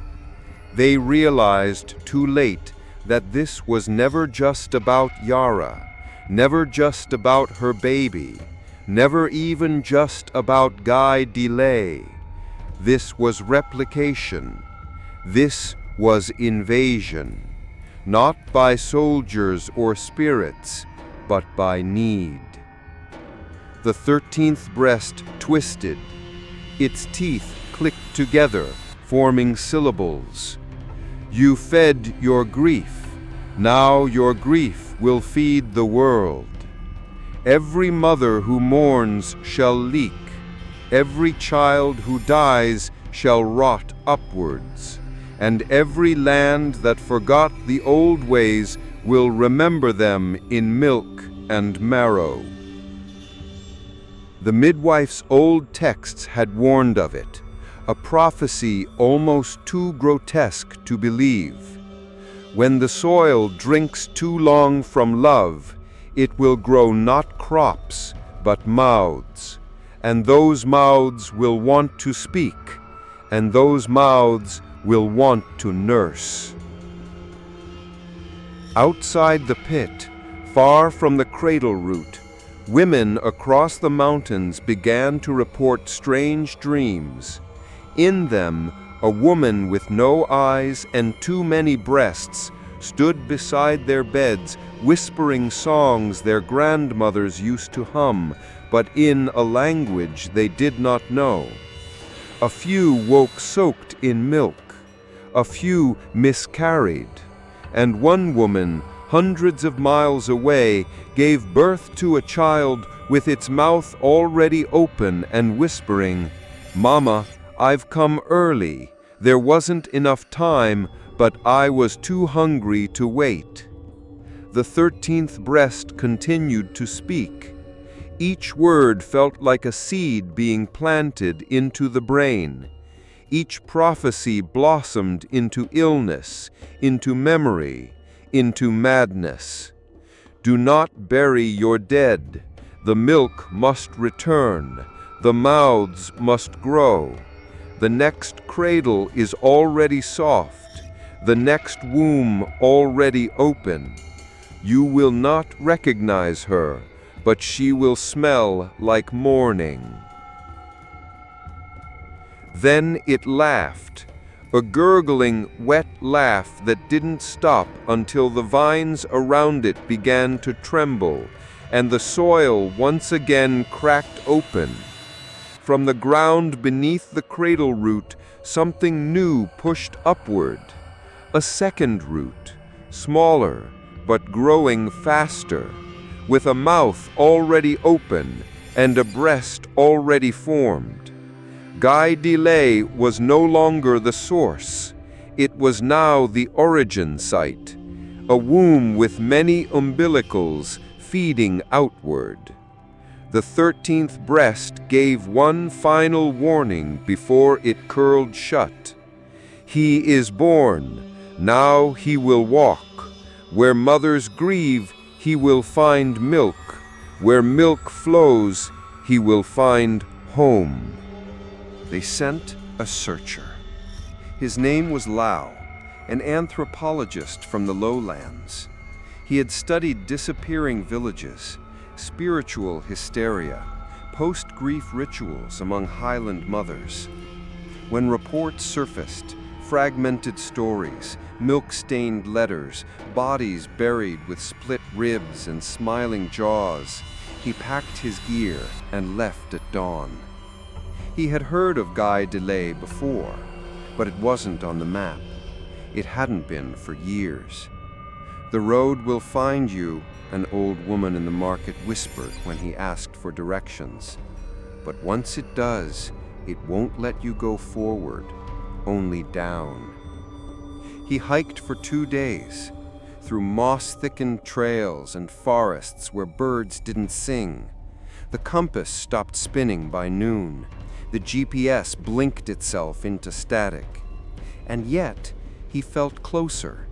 They realized too late that this was never just about Yara, never just about her baby, never even just about Guy Delay. This was replication. This was invasion, not by soldiers or spirits, but by need. The 13th breast twisted. Its teeth clicked together, forming syllables. You fed your grief. Now your grief will feed the world. Every mother who mourns shall leak. Every child who dies shall rot upwards. And every land that forgot the old ways will remember them in milk and marrow. The midwife's old texts had warned of it, a prophecy almost too grotesque to believe. When the soil drinks too long from love, it will grow not crops, but mouths. And those mouths will want to speak, and those mouths will want to nurse. Outside the pit, far from the cradle root, women across the mountains began to report strange dreams. In them, a woman with no eyes and too many breasts stood beside their beds, whispering songs their grandmothers used to hum, but in a language they did not know. A few woke soaked in milk. A few miscarried. And one woman, hundreds of miles away, gave birth to a child with its mouth already open and whispering, "Mama, I've come early. There wasn't enough time, but I was too hungry to wait." The 13th breast continued to speak. Each word felt like a seed being planted into the brain. Each prophecy blossomed into illness, into memory, into madness. Do not bury your dead. The milk must return. The mouths must grow. The next cradle is already soft. The next womb already open. You will not recognize her, but she will smell like morning. Then it laughed, a gurgling, wet laugh that didn't stop until the vines around it began to tremble, and the soil once again cracked open. From the ground beneath the cradle root, something new pushed upward. A second root, smaller, but growing faster, with a mouth already open and a breast already formed. Guy Delay was no longer the source. It was now the origin site, a womb with many umbilicals feeding outward. The 13th breast gave one final warning before it curled shut. He is born, now he will walk. Where mothers grieve, he will find milk. Where milk flows, he will find home. They sent a searcher. His name was Lao, an anthropologist from the lowlands. He had studied disappearing villages, spiritual hysteria, post-grief rituals among highland mothers. When reports surfaced, fragmented stories, milk-stained letters, bodies buried with split ribs and smiling jaws, he packed his gear and left at dawn. He had heard of Guy Delay before, but it wasn't on the map. It hadn't been for years. "The road will find you," an old woman in the market whispered when he asked for directions. "But once it does, it won't let you go forward." only down. He hiked for 2 days, through moss-thickened trails and forests where birds didn't sing. The compass stopped spinning by noon. The GPS blinked itself into static. And yet, he felt closer,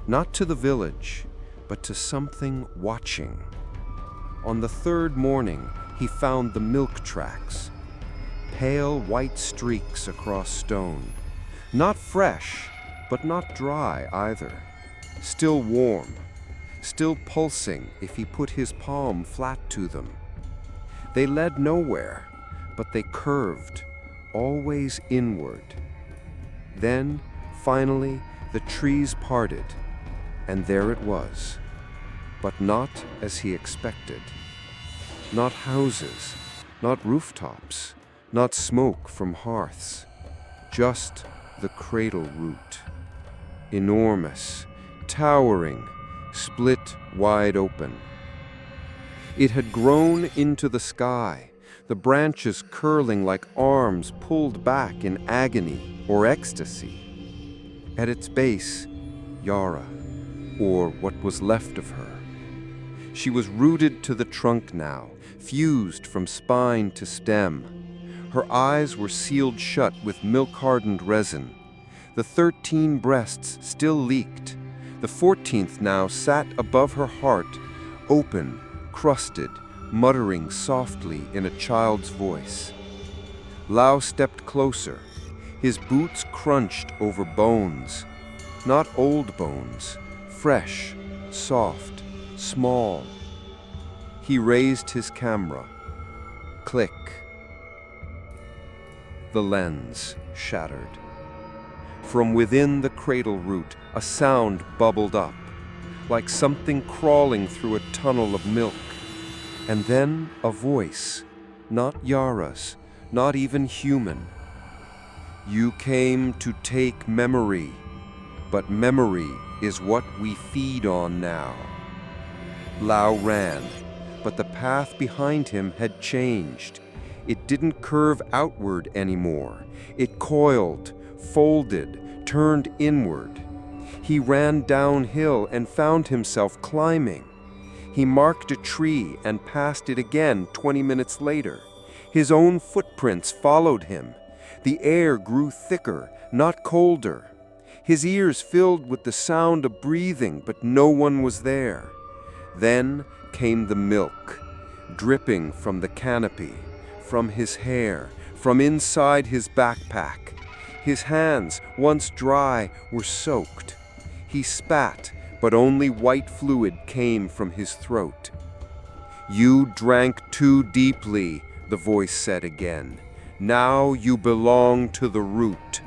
not to the village, but to something watching. On the 3rd morning, he found the milk tracks, pale white streaks across stone. Not fresh, but not dry either. Still warm, still pulsing if he put his palm flat to them. They led nowhere, but they curved, always inward. Then, finally, the trees parted, and there it was, but not as he expected. Not houses, not rooftops, not smoke from hearths, just the cradle root. Enormous, towering, split wide open. It had grown into the sky, the branches curling like arms pulled back in agony or ecstasy. At its base, Yara, or what was left of her. She was rooted to the trunk now, fused from spine to stem. Her eyes were sealed shut with milk-hardened resin. The 13 breasts still leaked. The 14th now sat above her heart, open, crusted, muttering softly in a child's voice. Lau stepped closer. His boots crunched over bones. Not old bones, fresh, soft, small. He raised his camera. Click. The lens shattered. From within the cradle root, a sound bubbled up, like something crawling through a tunnel of milk. And then a voice, not Yara's, not even human. You came to take memory, but memory is what we feed on now. Lau ran, but the path behind him had changed. It didn't curve outward anymore. It coiled, folded, turned inward. He ran downhill and found himself climbing. He marked a tree and passed it again 20 minutes later. His own footprints followed him. The air grew thicker, not colder. His ears filled with the sound of breathing, but no one was there. Then came the milk, dripping from the canopy, from his hair, from inside his backpack. His hands, once dry, were soaked. He spat, but only white fluid came from his throat. You drank too deeply, the voice said again. Now you belong to the root.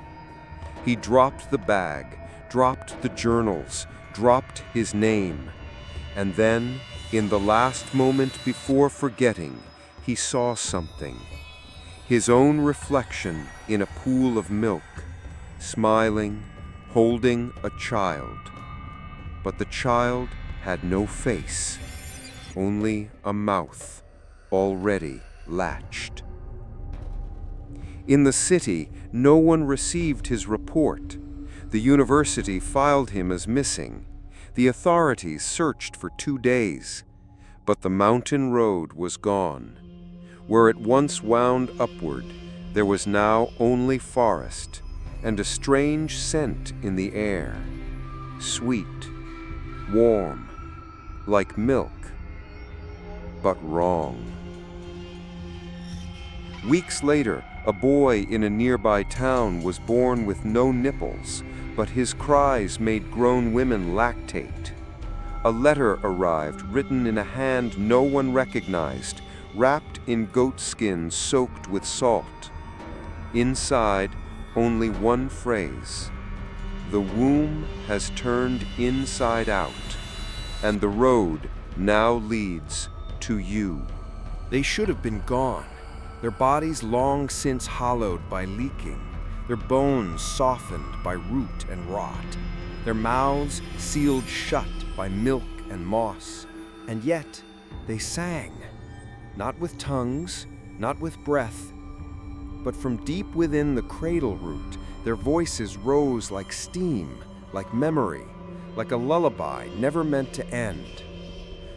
He dropped the bag, dropped the journals, dropped his name. And then, in the last moment before forgetting, he saw something. His own reflection in a pool of milk, smiling, holding a child. But the child had no face, only a mouth, already latched. In the city, no one received his report. The university filed him as missing. The authorities searched for 2 days, but the mountain road was gone. Where it once wound upward, there was now only forest and a strange scent in the air. Sweet, warm, like milk, but wrong. Weeks later, a boy in a nearby town was born with no nipples, but his cries made grown women lactate. A letter arrived, written in a hand no one recognized, wrapped in goat skin soaked with salt. Inside, only one phrase. The womb has turned inside out, and the road now leads to you. They should have been gone, their bodies long since hollowed by leaking, their bones softened by root and rot, their mouths sealed shut by milk and moss, and yet they sang, not with tongues, not with breath, but from deep within the cradle root Their voices rose like steam, like memory, like a lullaby never meant to end.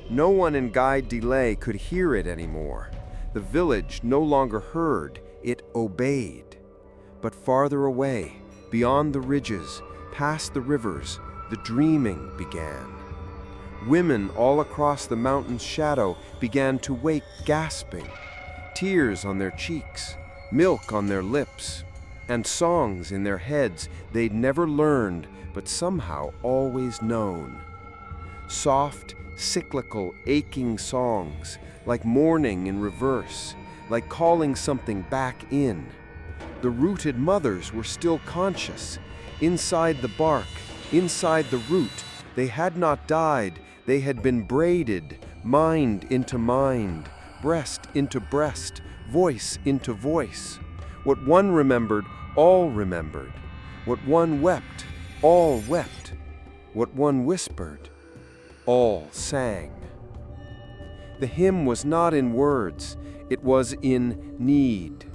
No one in Guide Delay could hear it anymore. The village no longer heard, it obeyed. But farther away, beyond the ridges, past the rivers, the dreaming began. Women all across the mountain's shadow began to wake gasping, tears on their cheeks, milk on their lips, and songs in their heads they'd never learned but somehow always known. Soft, cyclical, aching songs, like mourning in reverse, like calling something back in. The rooted mothers were still conscious. Inside the bark, inside the root, they had not died, they had been braided, mind into mind, breast into breast, voice into voice. What one remembered, all remembered. What one wept, all wept. What one whispered, all sang. The hymn was not in words, it was in need.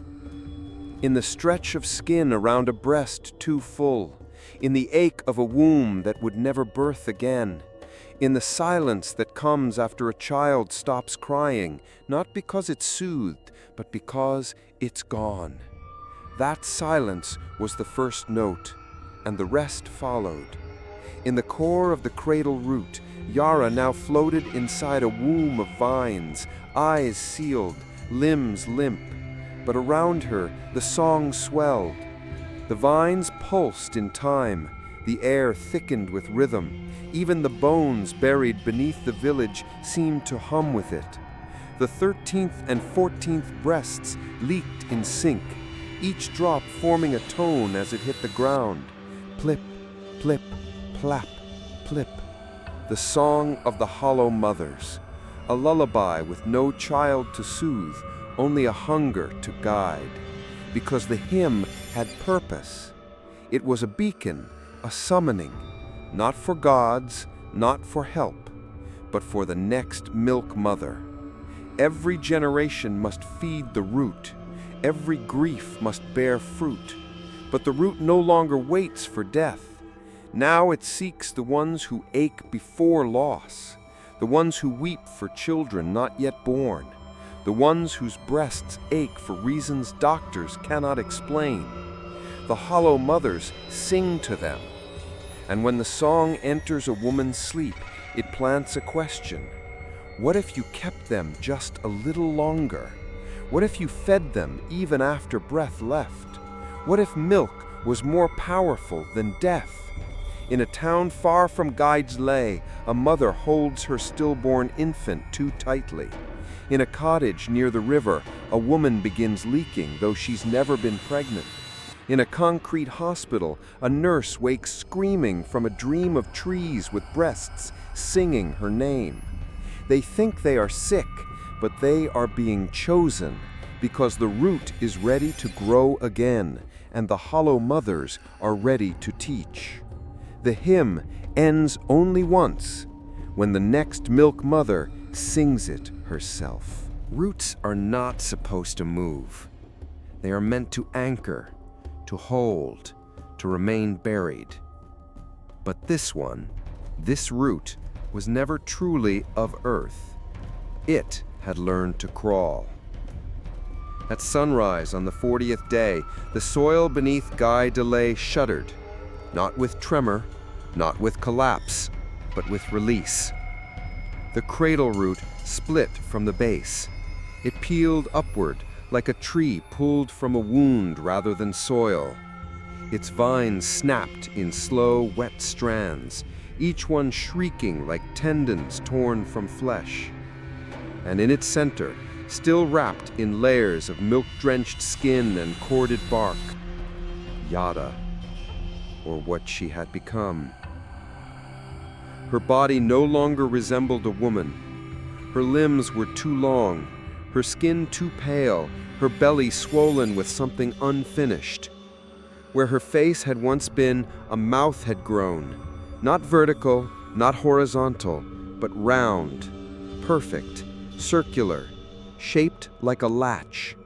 In the stretch of skin around a breast too full, in the ache of a womb that would never birth again, in the silence that comes after a child stops crying, not because it's soothed, but because it's gone. That silence was the first note, and the rest followed. In the core of the cradle root, Yara now floated inside a womb of vines, eyes sealed, limbs limp. But around her, the song swelled. The vines pulsed in time, the air thickened with rhythm. Even the bones buried beneath the village seemed to hum with it. The 13th and 14th breasts leaked in sync, each drop forming a tone as it hit the ground. Plip, plip, plap, plip. The song of the hollow mothers, a lullaby with no child to soothe, only a hunger to guide. Because the hymn had purpose. It was a beacon, a summoning, not for gods, not for help, but for the next milk mother. Every generation must feed the root. Every grief must bear fruit. But the root no longer waits for death. Now it seeks the ones who ache before loss, the ones who weep for children not yet born, the ones whose breasts ache for reasons doctors cannot explain. The hollow mothers sing to them. And when the song enters a woman's sleep, it plants a question. What if you kept them just a little longer? What if you fed them even after breath left? What if milk was more powerful than death? In a town far from Guide's Lay, a mother holds her stillborn infant too tightly. In a cottage near the river, a woman begins leaking, though she's never been pregnant. In a concrete hospital, a nurse wakes screaming from a dream of trees with breasts singing her name. They think they are sick, but they are being chosen because the root is ready to grow again, and the hollow mothers are ready to teach. The hymn ends only once, when the next milk mother sings it herself. Roots are not supposed to move. They are meant to anchor, to hold, to remain buried. But this one, this root, was never truly of earth. It had learned to crawl. At sunrise on the 40th day, the soil beneath Guy Delay shuddered, not with tremor, not with collapse, but with release. The cradle root split from the base. It peeled upward like a tree pulled from a wound rather than soil. Its vines snapped in slow, wet strands, each one shrieking like tendons torn from flesh. And in its center, still wrapped in layers of milk-drenched skin and corded bark, Yada, or what she had become. Her body no longer resembled a woman. Her limbs were too long, her skin too pale, her belly swollen with something unfinished. Where her face had once been, a mouth had grown, not vertical, not horizontal, but round, perfect, circular, shaped like a latch.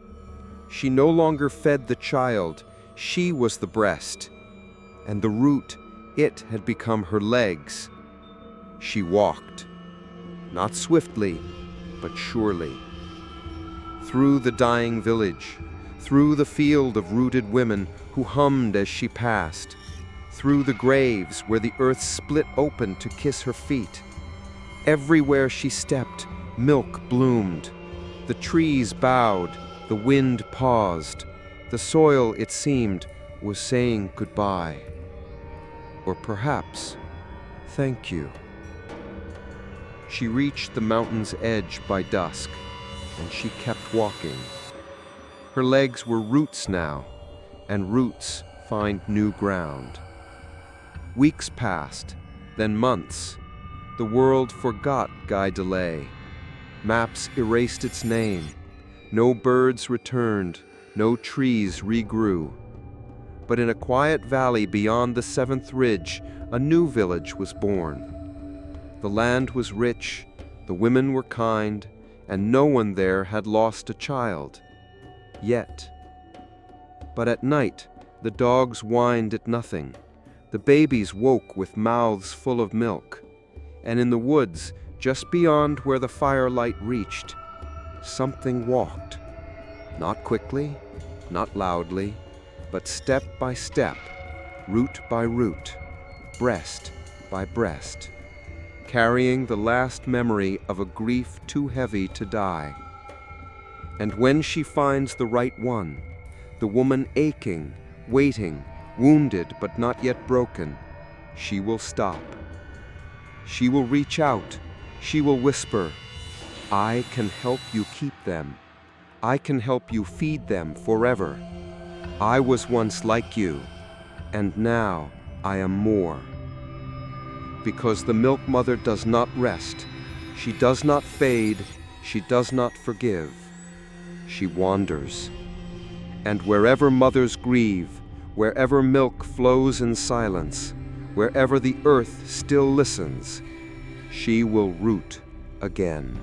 She no longer fed the child, She was the breast, and the root, it had become her legs. She walked, not swiftly, but surely. Through the dying village, through the field of rooted women who hummed as she passed, through the graves where the earth split open to kiss her feet. Everywhere she stepped, milk bloomed. The trees bowed, the wind paused. The soil, it seemed, was saying goodbye. Or perhaps, thank you. She reached the mountain's edge by dusk, and she kept walking. Her legs were roots now, and roots find new ground. Weeks passed, then months. The world forgot Guy Delay. Maps erased its name. No birds returned, no trees regrew. But in a quiet valley beyond the 7th ridge, a new village was born. The land was rich, the women were kind, and no one there had lost a child. Yet. But at night, the dogs whined at nothing. The babies woke with mouths full of milk. And in the woods, just beyond where the firelight reached, something walked. Not quickly, not loudly, but step by step, root by root, breast by breast, carrying the last memory of a grief too heavy to die. And when she finds the right one, the woman aching, waiting, wounded but not yet broken, she will stop. She will reach out. She will whisper, I can help you keep them. I can help you feed them forever. I was once like you, and now I am more. Because the milk mother does not rest. She does not fade. She does not forgive. She wanders. And wherever mothers grieve, wherever milk flows in silence, wherever the earth still listens, she will root again.